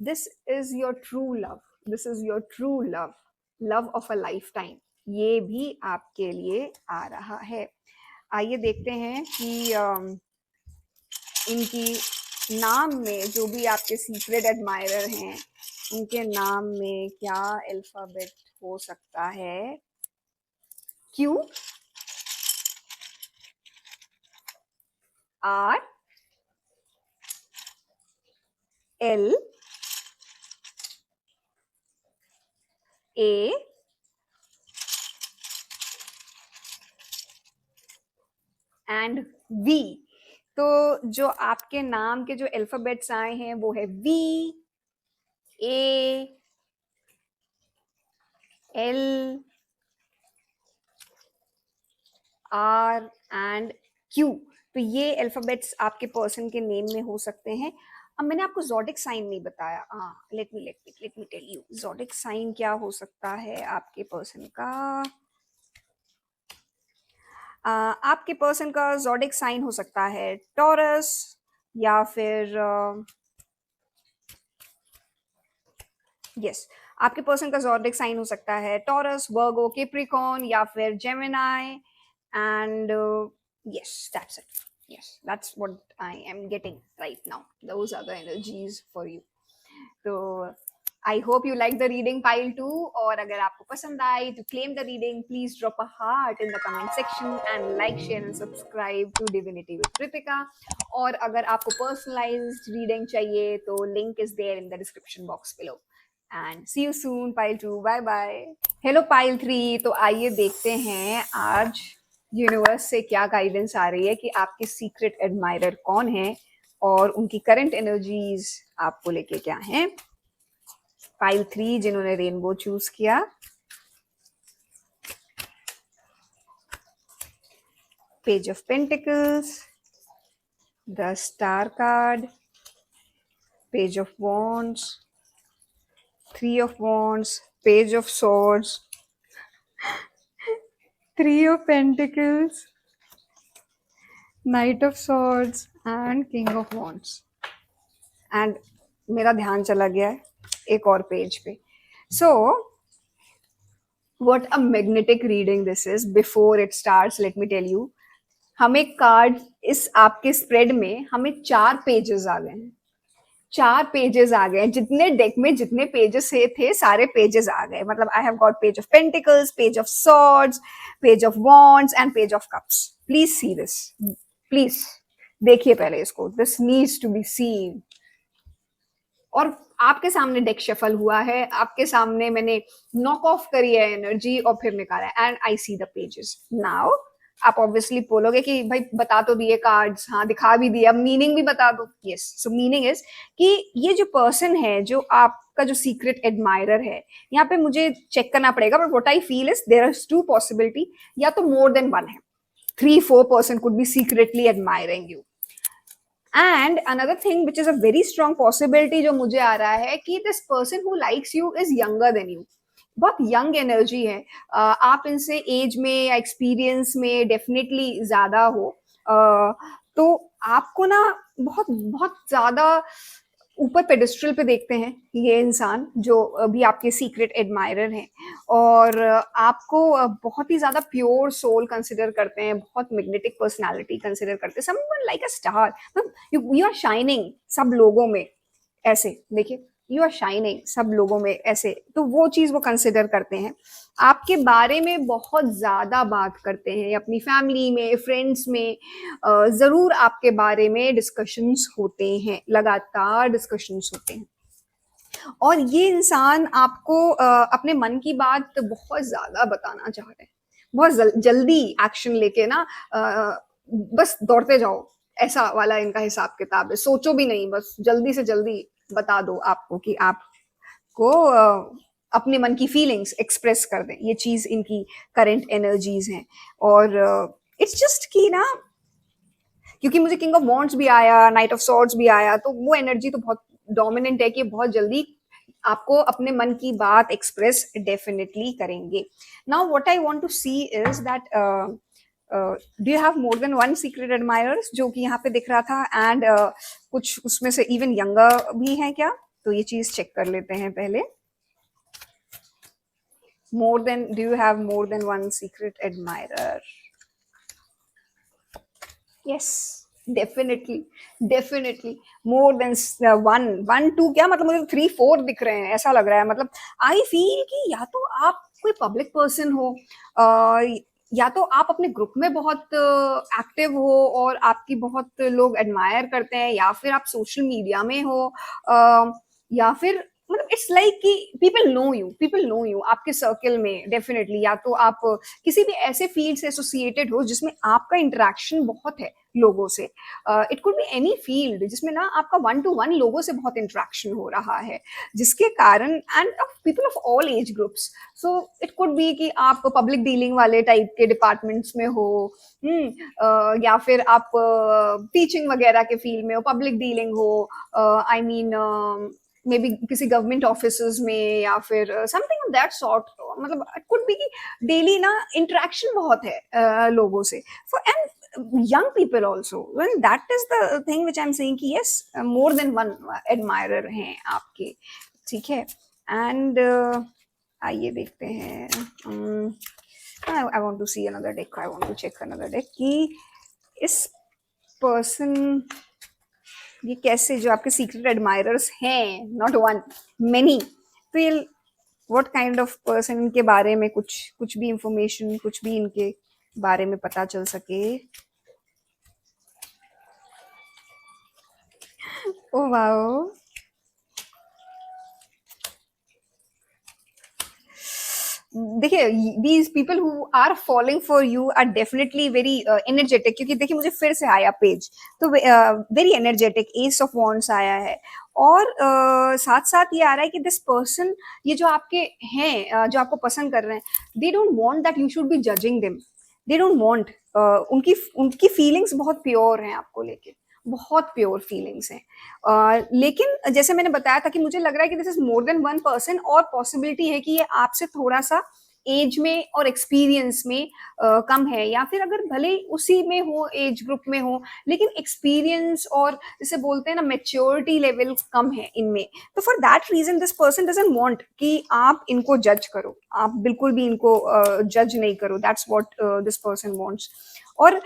this is your true love, this is your true love, love of a life time, ये भी आपके लिए आ रहा है। आइए देखते हैं कि इनकी नाम में जो भी आपके सीक्रेट एडमायरर हैं, उनके नाम में क्या अल्फाबेट हो सकता है? Q, R, L, A, and V. तो जो आपके नाम के जो अल्फाबेट्स आए हैं वो है V, A, L, R and Q. तो ये अल्फाबेट्स आपके पर्सन के नेम में हो सकते हैं। अब मैंने आपको ज़ोडिक साइन नहीं बताया। हाँ, let me tell you zodiac sign क्या हो सकता है आपके पर्सन का। आपके पर्सन का ज़ोडिक साइन हो सकता है टॉरस, या फिर यस, आपके पर्सन का ज़ोडिक साइन हो सकता है टॉरस, वर्गो, कैप्रिकॉर्न या फिर Gemini. And yes, that's it. Yes, that's what I am getting right now. Those are the energies for you. So I hope you like the reading pile too. और अगर आपको पसंद आए to claim the reading, please drop a heart in the comment section and like, share and subscribe to Divinity with Pritika. और अगर आपको personalized reading चाहिए तो link is there in the description box below. And see you soon, pile 2. Bye bye. Hello pile 3. तो आइए देखते हैं आज यूनिवर्स से क्या गाइडेंस आ रही है कि आपके सीक्रेट एडमायरर कौन है और उनकी करंट एनर्जीज आपको लेके क्या हैं। पाइल 3 जिन्होंने रेनबो चूज किया, page of pentacles, the star card, page of wands, 3 of wands, page of swords, 3 of pentacles, night of swords and king of wands. And मेरा ध्यान चला गया है एक और पेज पे। सो what a magnetic reading this is. Before it starts, let me tell you, हमें card इस आपके स्प्रेड में हमें 4 पेजेस आ गए हैं। 4 पेजेस आ गए, जितने डेक में जितने पेजेस थे सारे पेजेस आ गए। मतलब I have got page of pentacles, page of swords, page of wands and page of cups. Please see this, please देखिए पहले इसको। This needs to be seen. और आपके सामने डेक शफल हुआ है, आपके सामने मैंने नॉक ऑफ करी है एनर्जी और फिर निकाला है, and I see the pages now. आप ऑब्वियसली बोलोगे कि भाई बता तो दिए कार्ड्स, हाँ दिखा भी दिए, अब मीनिंग भी बता दो। यस, सो मीनिंग इज कि ये जो पर्सन है, जो आपका जो सीक्रेट एडमायरर है, यहाँ पे मुझे चेक करना पड़ेगा, but what I feel is there are 2 possibility, या तो मोर देन 1 है, 3-4 person could be secretly admiring you. And another thing which is a very strong possibility जो मुझे आ रहा है कि this person who likes you is younger than you. बहुत यंग एनर्जी है। आप इनसे एज में या एक्सपीरियंस में डेफिनेटली ज्यादा हो। तो आपको ना बहुत बहुत ज्यादा ऊपर पेडिस्ट्रल पे देखते हैं ये इंसान जो अभी आपके सीक्रेट एडमायरर हैं, और आपको बहुत ही ज्यादा प्योर सोल कंसिडर करते हैं, बहुत मैग्नेटिक पर्सनालिटी कंसिडर करते हैं, someone like a star. You are shining सब लोगों में, ऐसे देखिए, यू आर शाइनिंग सब लोगों में ऐसे। तो वो चीज वो कंसिडर करते हैं, आपके बारे में बहुत ज्यादा बात करते हैं, अपनी फैमिली में, फ्रेंड्स में जरूर आपके बारे में डिस्कशंस होते हैं, लगातार डिस्कशंस होते हैं। और ये इंसान आपको अपने मन की बात बहुत ज्यादा बताना चाह रहे हैं, बहुत जल्दी एक्शन लेके ना, बस दौड़ते जाओ, ऐसा वाला इनका हिसाब किताब है। सोचो भी नहीं, बस जल्दी से जल्दी बता दो आपको कि आपको अपने मन की फीलिंग्स एक्सप्रेस कर दें। ये चीज इनकी करंट एनर्जीज हैं। और इट्स जस्ट कि ना, क्योंकि मुझे किंग ऑफ वॉन्ड्स भी आया, नाइट ऑफ सॉर्ड्स भी आया, तो वो एनर्जी तो बहुत डोमिनेंट है कि बहुत जल्दी आपको अपने मन की बात एक्सप्रेस डेफिनेटली करेंगे। Now what I want to see is that do you have more than 1 secret admirers, जो कि यहाँ पे दिख रहा था, एंड कुछ उसमें से इवन यंगर भी हैं क्या? तो ये चीज चेक कर लेते हैं पहले। More than, do you have more than 1 secret admirer? Yes. Definitely, definitely, more than one, one two क्या, मतलब मुझे थ्री फोर दिख रहे हैं, ऐसा लग रहा है। मतलब आई फील कि या तो आप कोई पब्लिक पर्सन हो, या तो आप अपने ग्रुप में बहुत एक्टिव हो और आपकी बहुत लोग एडमायर करते हैं, या फिर आप सोशल मीडिया में हो, या फिर मतलब इट्स लाइक कि पीपल नो यू आपके सर्कल में। डेफिनेटली या तो आप किसी भी ऐसे फील्ड से एसोसिएटेड हो जिसमें आपका इंटरेक्शन बहुत है लोगों से। It could be any field जिसमें ना आपका वन टू वन लोगों से बहुत इंटरेक्शन हो रहा है, जिसके कारण and people of all age groups. So it could be कि आप पब्लिक डीलिंग वाले टाइप के डिपार्टमेंट्स में हो, या फिर आप टीचिंग वगैरह के फील्ड में हो, पब्लिक डीलिंग हो, आई मीन मे बी किसी गवर्नमेंट ऑफिस में, या फिर समथिंग ऑफ दैट सॉर्ट। मतलब इट कुड बी कि डेली ना इंटरेक्शन बहुत है लोगों से, for and young people also, well that is the thing which I'm saying कि yes, more than one admirer हैं आपके, ठीक है। एंड आइए देखते हैं, I want to see another deck, I want to check another deck कि इस पर्सन, ये कैसे जो आपके सीक्रेट एडमायरर्स हैं, नॉट वन, मेनी, तो ये व्हाट काइंड ऑफ पर्सन, इनके बारे में कुछ कुछ भी इंफॉर्मेशन, कुछ भी इनके बारे में पता चल सके। ओ वाओ, देखिए these people who are following for you are definitely very energetic, क्योंकि देखिए मुझे फिर से आया पेज, तो very energetic, ace of wands आया है। और साथ साथ ये आ रहा है कि दिस पर्सन, ये जो आपके हैं, जो आपको पसंद कर रहे हैं, they don't want that you should be judging them, they don't want, उनकी उनकी फीलिंग्स बहुत प्योर हैं आपको लेके, बहुत प्योर फीलिंग्स हैं। लेकिन जैसे मैंने बताया था कि मुझे लग रहा है कि this is more than one person, और पॉसिबिलिटी है कि ये आपसे थोड़ा सा एज में और एक्सपीरियंस में कम है, या फिर अगर भले ही उसी में हो, एज ग्रुप में हो, लेकिन एक्सपीरियंस और जिसे बोलते हैं ना मैच्योरिटी लेवल कम है इनमें। तो for that reason this person doesn't want कि आप इनको जज करो, आप बिल्कुल भी इनको जज नहीं करो, that's what this person wants. और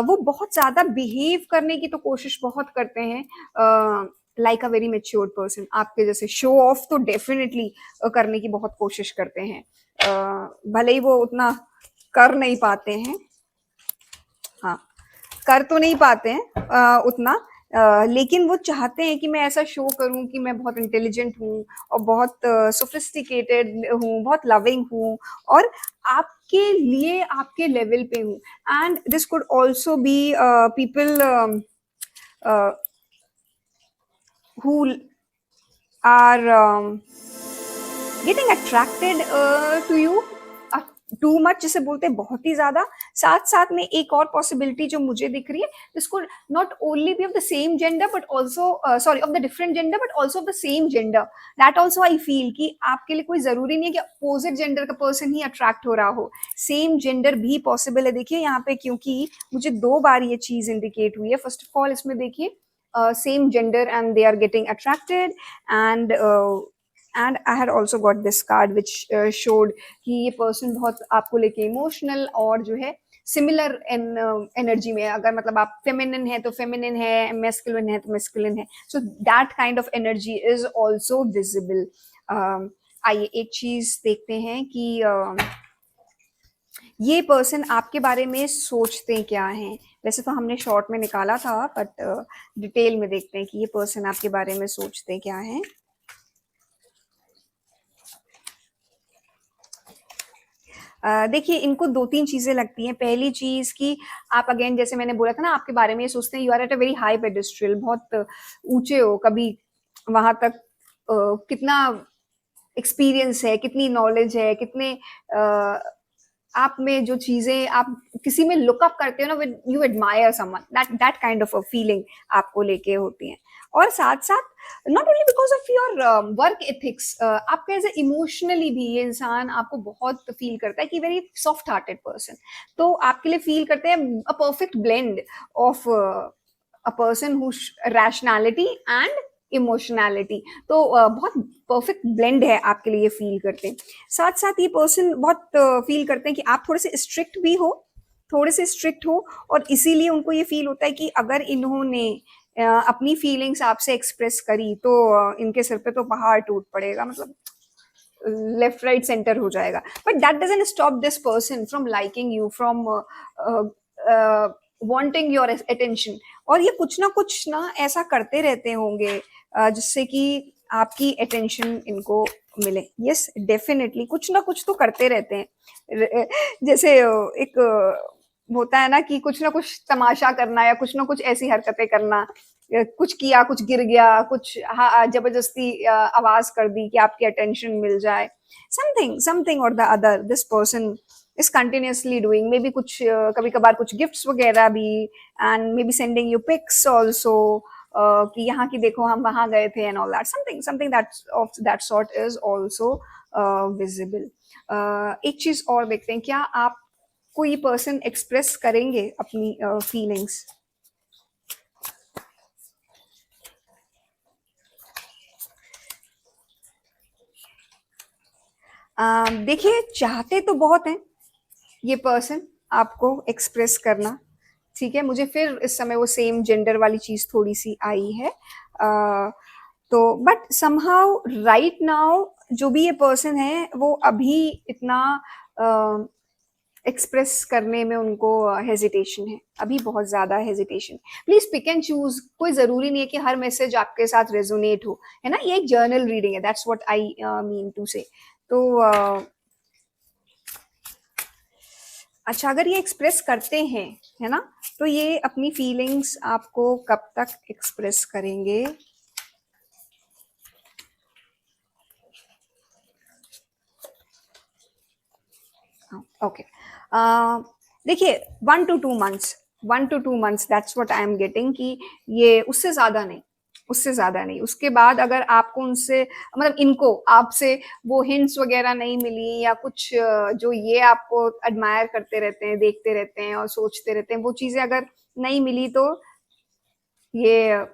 वो बहुत ज्यादा बिहेव करने की तो कोशिश बहुत करते हैं, like a very matured person, आपके जैसे शो ऑफ तो डेफिनेटली करने की बहुत कोशिश करते हैं, भले ही वो उतना कर नहीं पाते हैं, हाँ, कर तो नहीं पाते हैं उतना, लेकिन वो चाहते हैं कि मैं ऐसा शो करूं कि मैं बहुत इंटेलिजेंट हूँ और बहुत सोफिस्टिकेटेड हूँ, बहुत लविंग हूँ, और आपके लिए आपके लेवल पे हूँ। And this could also be people who are getting attracted to you too much, जिसे बोलते हैं बहुत ही ज्यादा। साथ साथ में एक और पॉसिबिलिटी जो मुझे दिख रही है, this could not only be of the same gender but also, sorry, of the different gender but also of the same gender, that also I feel कि आपके लिए कोई जरूरी नहीं है कि अपोजिट जेंडर का पर्सन ही अट्रैक्ट हो रहा हो, सेम जेंडर भी पॉसिबल है। देखिए यहाँ पे, क्योंकि मुझे दो बार ये चीज इंडिकेट हुई है। फर्स्ट ऑफ ऑल इसमें देखिए same gender and they are getting attracted, and I had also got this card which showed कि ये person बहुत आपको लेके इमोशनल और जो है सिमिलर एनर्जी में, अगर मतलब आप फेमिनिन है तो फेमिनिन है, मेस्कुलिन है तो मेस्कुलिन है, so that kind of energy is also visible. आइए एक चीज देखते हैं कि ये पर्सन आपके बारे में सोचते क्या हैं। वैसे तो हमने शॉर्ट में निकाला था, बट डिटेल में देखते हैं कि ये पर्सन आपके बारे में सोचते क्या हैं। देखिए इनको दो तीन चीजें लगती हैं। पहली चीज कि आप, अगेन जैसे मैंने बोला था ना, आपके बारे में ये सोचते हैं you are at a very high pedestrian, बहुत ऊंचे हो, कभी वहां तक कितना एक्सपीरियंस है, कितनी नॉलेज है, कितने आप में जो चीजें आप किसी में लुकअप करते हो ना, you admire someone, that kind of a feeling आपको लेके होती है। और साथ साथ not only because of your work ethics, आप कैसे इमोशनली भी ये इंसान आपको बहुत फील करता है कि वेरी सॉफ्ट हार्टेड पर्सन, तो आपके लिए फील करते हैं a perfect blend of a person who rationality and emotionality. तो बहुत परफेक्ट ब्लेंड है आपके लिए फील करते हैं। साथ साथ ये पर्सन बहुत फील करते हैं कि आप थोड़े से स्ट्रिक्ट भी हो, थोड़े से स्ट्रिक्ट हो, और इसीलिए उनको ये फील होता है कि अगर इन्होंने अपनी फीलिंग्स आपसे एक्सप्रेस करी तो इनके सिर पे तो पहाड़ टूट पड़ेगा, मतलब लेफ्ट राइट सेंटर हो जाएगा। But that doesn't stop this person from liking you, from wanting your attention. और ये कुछ ना ऐसा करते रहते होंगे जिससे कि आपकी अटेंशन इनको मिले। यस, डेफिनेटली कुछ ना कुछ तो करते रहते हैं। जैसे एक होता है ना कि कुछ ना कुछ तमाशा करना या कुछ ना कुछ ऐसी हरकतें करना, कुछ किया, कुछ गिर गया, कुछ जबरदस्ती आवाज कर दी कि आपकी अटेंशन मिल जाए। समथिंग समथिंग और the other this person is continuously doing, maybe कुछ कभी कभार कुछ गिफ्ट्स वगैरह भी, and maybe sending you pics also, कि यहाँ की देखो हम वहां गए थे, and all that, something something that of that sort is also visible. एक चीज और देखते हैं, क्या आप कोई पर्सन एक्सप्रेस करेंगे अपनी फीलिंग्स? देखिए, चाहते तो बहुत हैं ये पर्सन आपको एक्सप्रेस करना, ठीक है। मुझे फिर इस समय वो सेम जेंडर वाली चीज थोड़ी सी आई है। तो बट समहाउ राइट नाउ जो भी ये पर्सन है वो अभी इतना एक्सप्रेस करने में उनको हेजिटेशन है, अभी बहुत ज्यादा hesitation. Please pick and choose, कोई जरूरी नहीं है कि हर मैसेज आपके साथ रेजोनेट हो, है ना। ये एक जर्नल रीडिंग है, that's what I mean to say. तो अच्छा, अगर ये एक्सप्रेस करते हैं, है ना, तो ये अपनी फीलिंग्स आपको कब तक एक्सप्रेस करेंगे? ओके, देखिए, 1 to 2 months, 1 to 2 months, that's what I am getting, कि ये उससे ज्यादा नहीं, उससे ज्यादा नहीं। उसके बाद अगर आपको उनसे, मतलब इनको आपसे वो हिंट्स वगैरह नहीं मिली, या कुछ जो ये आपको एडमायर करते रहते हैं, देखते रहते हैं और सोचते रहते हैं, वो चीजें अगर नहीं मिली, तो ये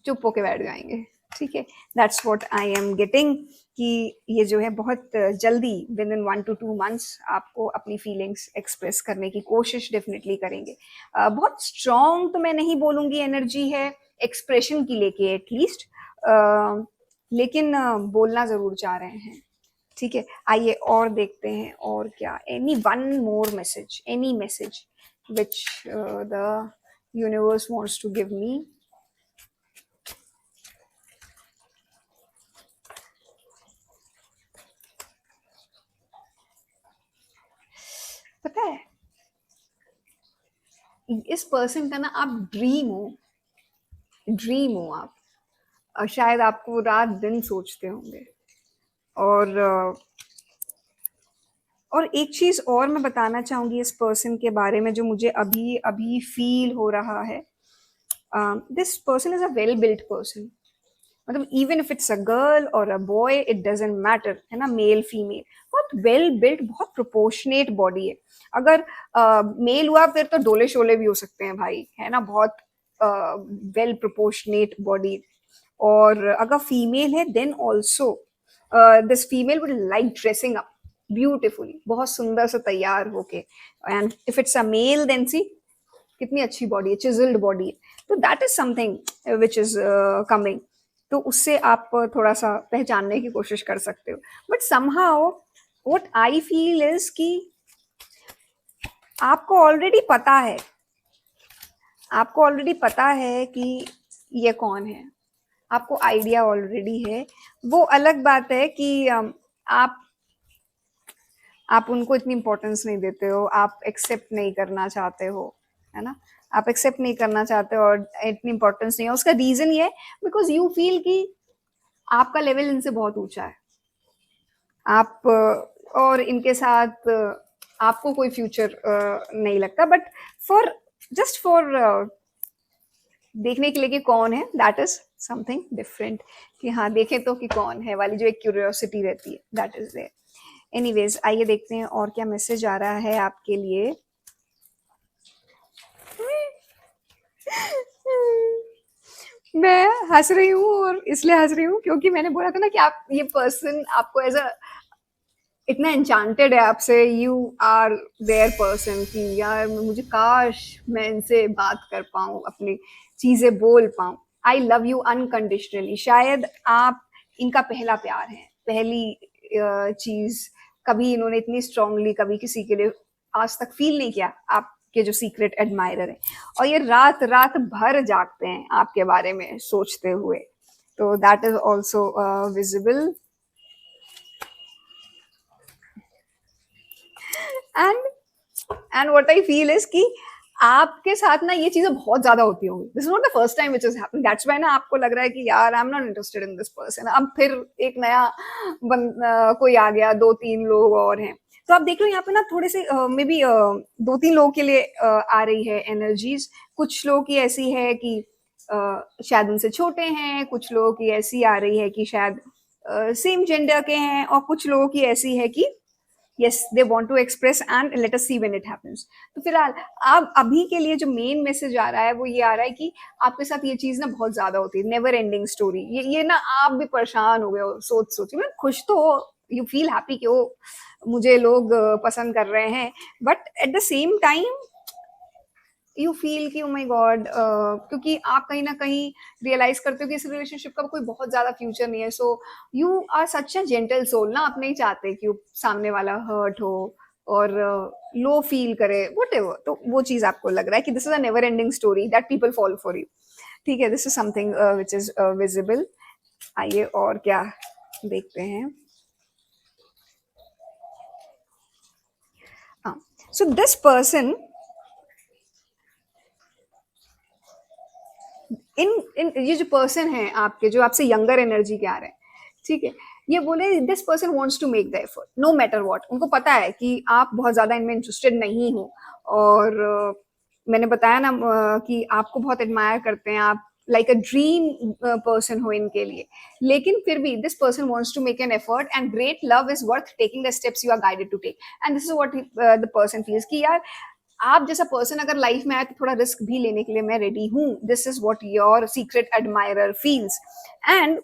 चुप होके बैठ जाएंगे, ठीक है। That's what I am getting, कि ये जो है बहुत जल्दी, विद इन 1 to 2 months, आपको अपनी फीलिंग्स एक्सप्रेस करने की कोशिश डेफिनेटली करेंगे। बहुत स्ट्रॉन्ग तो मैं नहीं बोलूंगी एनर्जी है एक्सप्रेशन की लेके, एटलीस्ट, लेकिन बोलना जरूर चाह रहे हैं, ठीक है। आइए और देखते हैं और क्या, any one more message, any message which the universe wants to give me. पता है, इस पर्सन का ना आप ड्रीम हो, ड्रीम हो आप, शायद आपको रात दिन सोचते होंगे। और और एक चीज और मैं बताना चाहूंगी इस पर्सन के बारे में, जो मुझे अभी अभी फील हो रहा है। This person is a well built person, मतलब even if it's a girl और a boy, it doesn't matter, है ना, मेल फीमेल, बहुत वेल बिल्ट, बहुत प्रोपोर्शनेट बॉडी है। अगर मेल हुआ फिर तो डोले शोले भी हो सकते हैं भाई, है ना, बहुत वेल प्रोपोर्शनेट बॉडी। और अगर फीमेल है, then also this female would like dressing up beautifully, बहुत सुंदर से तैयार होके। And if it's a male, then see कितनी अच्छी बॉडी है, चिजल्ड बॉडी है। तो that is something which is coming, तो उससे आप थोड़ा सा पहचानने की कोशिश कर सकते हो। But somehow what I feel is कि आपको ऑलरेडी पता है, आपको ऑलरेडी पता है कि ये कौन है, आपको आइडिया ऑलरेडी है। वो अलग बात है कि आप आप उनको इतनी इंपॉर्टेंस नहीं देते हो, आप एक्सेप्ट नहीं करना चाहते हो, है ना, आप एक्सेप्ट नहीं करना चाहते हो और इतनी इंपॉर्टेंस नहीं है। उसका रीजन ये है बिकॉज यू फील कि आपका लेवल इनसे बहुत ऊंचा है, आप और इनके साथ आपको कोई फ्यूचर नहीं लगता। बट फॉर जस्ट फॉर देखने के लिए कि कौन है, दैट इज समथिंग डिफरेंट, कि हाँ देखें तो कि कौन है वाली जो एक क्यूरियोसिटी रहती है, दैट इज देयर। एनीवेज, आइए देखते हैं और क्या मैसेज आ रहा है आपके लिए। मैं हंस रही हूँ, और इसलिए हंस रही हूँ क्योंकि मैंने बोला था ना कि आप, ये पर्सन आपको एज अ इतना एन्चांटेड है आपसे, यू आर देयर पर्सन कि यार मुझे काश मैं इनसे बात कर पाऊँ, अपनी चीज़ें बोल पाऊँ। I love you unconditionally. शायद आप इनका पहला प्यार हैं, पहली चीज़। कभी इन्होंने इतनी स्ट्रांगली कभी किसी के लिए आज तक फ़ील नहीं किया, आपके जो सीक्रेट एडमायरर हैं। और ये रात-रात भर जागते हैं आपके बारे में सोचते हुए। तो that is also visible. And and what I feel is कि आपके साथ ना ये चीजें बहुत ज्यादा होती होंगी। This is not the first time which is happening, that's why ना आपको लग रहा है कि यार I am not interested in this person. अब फिर एक नया कोई आ गया, दो तीन लोग और हैं। तो आप देख लो यहाँ पे ना थोड़े से मे बी दो तीन लोगों के लिए आ रही है एनर्जीज। कुछ लोगों की ऐसी है कि शायद उनसे छोटे हैं, कुछ लोगों की ऐसी आ रही है कि शायद सेम जेंडर के हैं, और कुछ लोगों की ऐसी है कि yes they want to express and let us see when it happens। तो फिलहाल अब अभी के लिए जो मेन मैसेज आ रहा है वो ये आ रहा है कि आपके साथ ये चीज ना बहुत ज्यादा होती है, नेवर एंडिंग स्टोरी। ये ना आप भी परेशान हो गए हो सोच सोच में। खुश तो हो, यू फील हैप्पी कि वो मुझे लोग पसंद कर रहे हैं, but at the same time you feel कि ओ माय गॉड, क्योंकि आप कहीं ना कहीं रियलाइज करते हो कि इस रिलेशनशिप का कोई बहुत ज्यादा फ्यूचर नहीं है। So you are such a gentle soul ना, आप नहीं चाहते कि वो सामने वाला हर्ट हो और लो फील करे वट एवर। तो वो चीज आपको लग रहा है कि this is a never ending story that people follow for you. ठीक है, this is something which is visible. आइए और क्या देखते हैं। हाँ, सो दिस पर्सन इन इन ये जो पर्सन है आपके, जो आपसे यंगर एनर्जी के आ रहे हैं, ठीक है, ये बोले this person wants to make the effort no matter what. उनको पता है कि आप बहुत ज्यादा इनमें इंटरेस्टेड नहीं हो, और मैंने बताया ना कि आपको बहुत एडमायर करते हैं, आप लाइक अ ड्रीम पर्सन हो इनके लिए। लेकिन फिर भी this person wants to make an effort and great love is worth taking the steps you are guided to take. And this is what the person feels कि यार आप जैसा पर्सन अगर लाइफ में आए तो थोड़ा रिस्क भी लेने के लिए मैं रेडी हूँ। This is what your secret admirer feels. And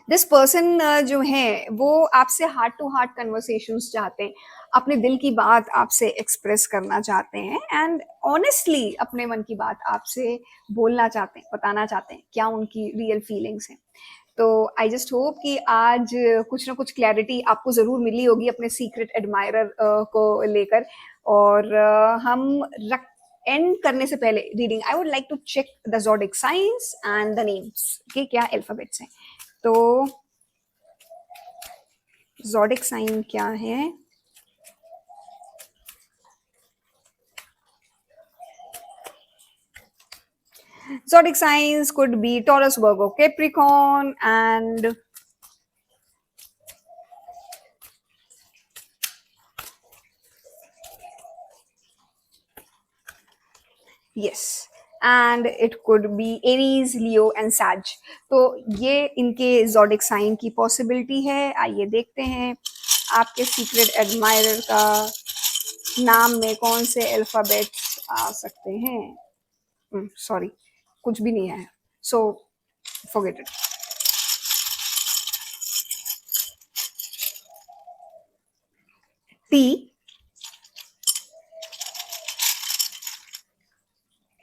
this person जो है वो आपसे हार्ट टू हार्ट कन्वर्सेशंस चाहते हैं, अपने दिल की बात आपसे एक्सप्रेस करना चाहते हैं, एंड ऑनेस्टली अपने मन की बात आपसे बोलना चाहते हैं, बताना चाहते हैं क्या उनकी रियल फीलिंग्स हैं। तो आई जस्ट होप कि आज कुछ ना कुछ क्लैरिटी आपको ज़रूर मिली होगी अपने सीक्रेट एडमायरर को लेकर। और हम रख एंड करने से पहले reading I would like to check the zodiac signs and the names के क्या अल्फाबेट्स हैं। तो ज़ोडिक साइन क्या है? Zodiac signs could be Taurus, Virgo, Capricorn, and yes, and it could be Aries, Leo, and Sag। तो ये इनके zodiac sign की possibility है। आइए देखते हैं आपके सीक्रेट एडमायरर का नाम में कौन से अल्फाबेट्स आ सकते हैं। सॉरी, कुछ भी नहीं है, so forget it. T,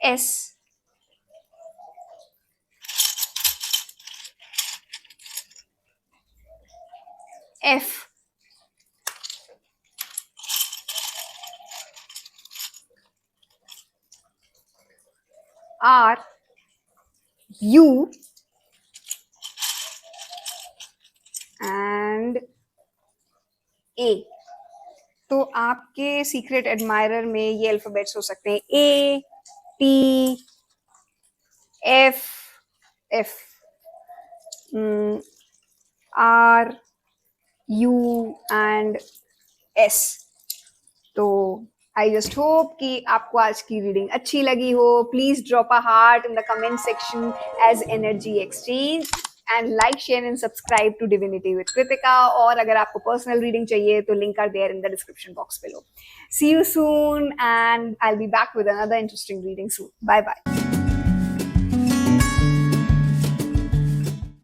S, F, R, U, and A। तो आपके सीक्रेट एडमायरर में ये अल्फाबेट्स हो सकते हैं A, T, F, F, R, U and S। तो आई जस्ट होप कि आपको आज की रीडिंग अच्छी लगी हो। Please drop a heart in the comment section as energy exchange, and like share and subscribe to divinity with Kritika. और अगर आपको पर्सनल रीडिंग चाहिए तो link are there in the description box below. See you soon and I will be back with another interesting reading soon. Bye bye.